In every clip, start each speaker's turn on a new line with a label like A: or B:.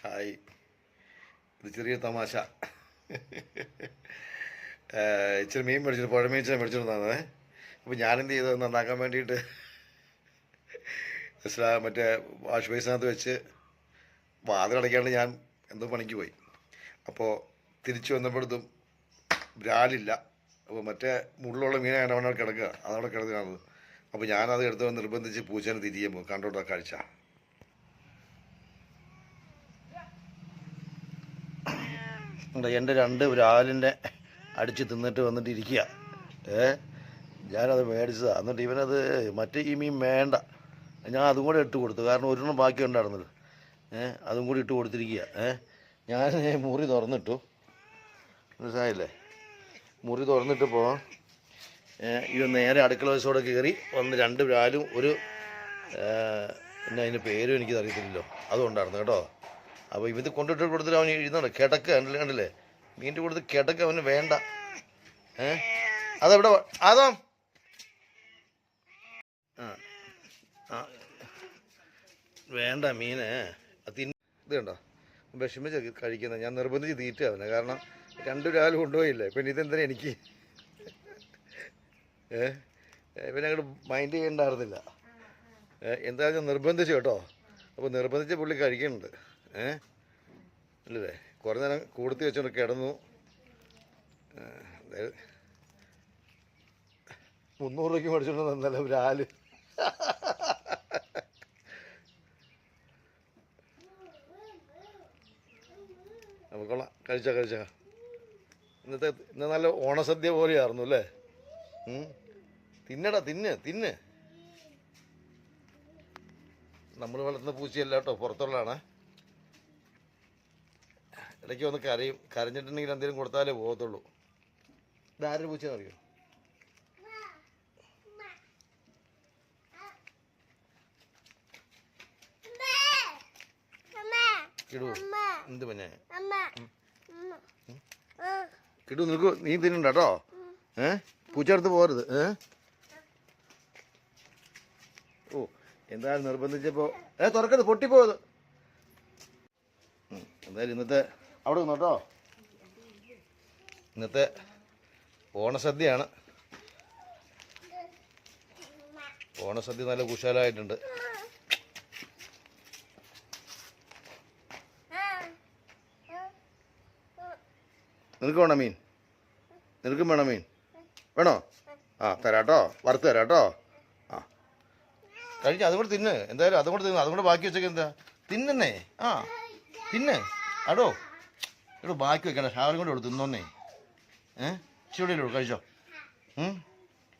A: Hi, ഇത് ചെറിയ തമാശ. ഇച്ചിരി മീൻ മേടിച്ചിട്ട് പുഴമീൻ ഇച്ചിരി മേടിച്ചിട്ടുണ്ടായിരുന്നേ. അപ്പോൾ ഞാനെന്ത് ചെയ്തു, നന്നാക്കാൻ വേണ്ടിയിട്ട് മറ്റേ വാഷ് ബേസിനകത്ത് വെച്ച് വാതിലടയ്ക്കാണ്ട് ഞാൻ എന്തോ പണിക്ക് പോയി. അപ്പോൾ തിരിച്ചു വന്നപ്പോഴത്തും ബ്രാലില്ല. അപ്പോൾ മറ്റേ മുള്ളുള്ള മീനാണ് അവിടെ കിടക്കുക, അതവിടെ കിടന്ന് കാണുന്നത്. അപ്പോൾ ഞാനത് എടുത്ത് നിർബന്ധിച്ച് പൂച്ചേനെ തിരിയുമ്പോൾ കണ്ടോട്ടാ കാഴ്ച. എൻ്റെ 2 ബ്രാലിൻ്റെ അടിച്ച് തിന്നിട്ട് വന്നിട്ട് ഇരിക്കുക. ഞാനത് മേടിച്ചതാണ്. എന്നിട്ട് ഇവനത് മറ്റേ ഈ മീൻ വേണ്ട, ഞാൻ അതും കൂടെ ഇട്ട് കൊടുത്തു. കാരണം ഒരെണ്ണം ബാക്കി ഉണ്ടായിരുന്നല്ലോ. അതും കൂടി ഇട്ട് കൊടുത്തിരിക്കുക. ഞാൻ മുറി തുറന്നിട്ടു, മനസ്സിലായില്ലേ? മുറി തുറന്നിട്ടപ്പോൾ ഇവ നേരെ അടുക്കള വശത്തോടെ കയറി വന്ന് 2 ബ്രാലും ഒരു പിന്നെ അതിൻ്റെ പേരും എനിക്കത് അറിയത്തില്ലല്ലോ, അതുകൊണ്ടായിരുന്നു കേട്ടോ. അപ്പോൾ ഇത് കൊണ്ടിട്ട് കൊടുത്തിട്ട് അവന് എഴുതുന്നുണ്ട് കിടക്ക, കണ്ടില്ലേ? മീൻ്റെ കൊടുത്ത് കിടക്ക അവന് വേണ്ട. അതെവിടെ അതോ വേണ്ട മീന് ഇത് കണ്ടോ വിഷമിച്ച് കഴിക്കുന്നത്. ഞാൻ നിർബന്ധിച്ച് തീറ്റ അവനെ, കാരണം 2 ബ്രാൽ കൊണ്ടുപോയില്ലേ. പിന്നെ ഇതെന്തിനാ എനിക്ക് പിന്നെ അങ്ങോട്ട് മൈൻഡ് ചെയ്യണ്ടായിരുന്നില്ല. എന്തായാലും നിർബന്ധിച്ചു കേട്ടോ. അപ്പോൾ നിർബന്ധിച്ച് പുള്ളി കഴിക്കുന്നുണ്ട്. അല്ലേ? കുറേ നേരം കൂടുത്തി വെച്ചോണ്ട് കിടന്നു. 300 രൂപയ്ക്ക് മേടിച്ചോണ്ട് തന്നല്ല ബ്രാല്. അപ്പോൾ കൊള്ളാം, കഴിച്ച ഇന്ന് നല്ല ഓണസദ്യ പോലെയായിരുന്നു അല്ലേ? തിന്നടാ, തിന്ന്. നമ്മൾ വളർത്തുന്ന പൂച്ചയല്ല കേട്ടോ, പുറത്തുള്ളതാണ്. ഇടയ്ക്ക് വന്ന് കരഞ്ഞിട്ടുണ്ടെങ്കിൽ എന്തെങ്കിലും കൊടുത്താലേ പോകത്തുള്ളൂ. ഇതാരുടെ പൂച്ചയെന്ന് അറിയോ? കിടു എന്ത് പിന്നെ കിടു നിനക്ക് നീ തിന്നണ്ട കേട്ടോ. പൂച്ച അടുത്ത് പോകരുത്. ഓ, എന്തായാലും നിർബന്ധിച്ചപ്പോൾ തുറക്കരുത്, പൊട്ടിപ്പോയത്. എന്തായാലും ഇന്നത്തെ അവിടെ നിന്നോട്ടോ. ഇന്നത്തെ ഓണസദ്യയാണ്. ഓണസദ്യ നല്ല കുശാലായിട്ടുണ്ട്. നിനക്ക് വേണം മീൻ? നിനക്കും വേണം മീൻ? വേണോ? തരാട്ടോ, വറുത്ത് തരാട്ടോ. കഴിക്കാം, അതും കൂടെ തിന്ന്. എന്തായാലും അതും കൂടെ തിന്ന്. അതും കൂടെ ബാക്കി വെച്ചേക്ക്. എന്താ തിന്നേ? തിന്ന് അടോ. എടോ ബാക്കി വെക്കണ്ട, ഷാവലും കൂടെ എടുത്ത് തിന്നോന്നേ. ചൂടില്ലോ, കഴിച്ചോ.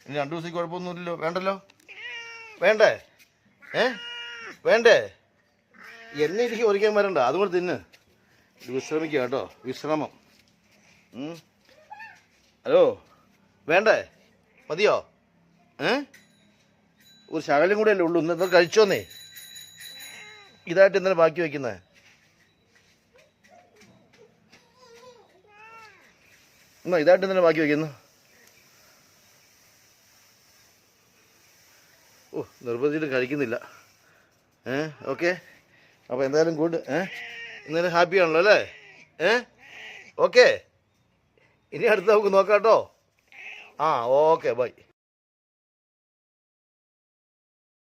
A: ഇനി 2 ദിവസത്തേക്ക് കുഴപ്പമൊന്നുമില്ലല്ലോ? വേണ്ടല്ലോ? വേണ്ടേ? വേണ്ടേ? എന്നെ ഇരിക്കും ഒരിക്കാൻ വരണ്ട. അതും കൂടെ തിന്ന്. വിശ്രമിക്കുക കേട്ടോ, വിശ്രമം. ഹലോ, വേണ്ടേ? മതിയോ? ഒരു ശകലം കൂടെ അല്ലേ ഉള്ളൂ. ഇന്നത്തെ കഴിച്ചോന്നേ. ഇതായിട്ട് ഇന്നലെ ബാക്കി വയ്ക്കുന്നേ. ഇതായിട്ട് ഇന്നലെ ബാക്കി വയ്ക്കുന്നു. ഓ, നിർബന്ധിച്ചിട്ട് കഴിക്കുന്നില്ല. ഓക്കെ, അപ്പോൾ എന്തായാലും ഗുഡ്. ഇന്നലെ ഹാപ്പി ആണല്ലോ അല്ലേ? ഓക്കെ, ഇനി അടുത്ത് നമുക്ക് നോക്കാം കേട്ടോ. Okay, by.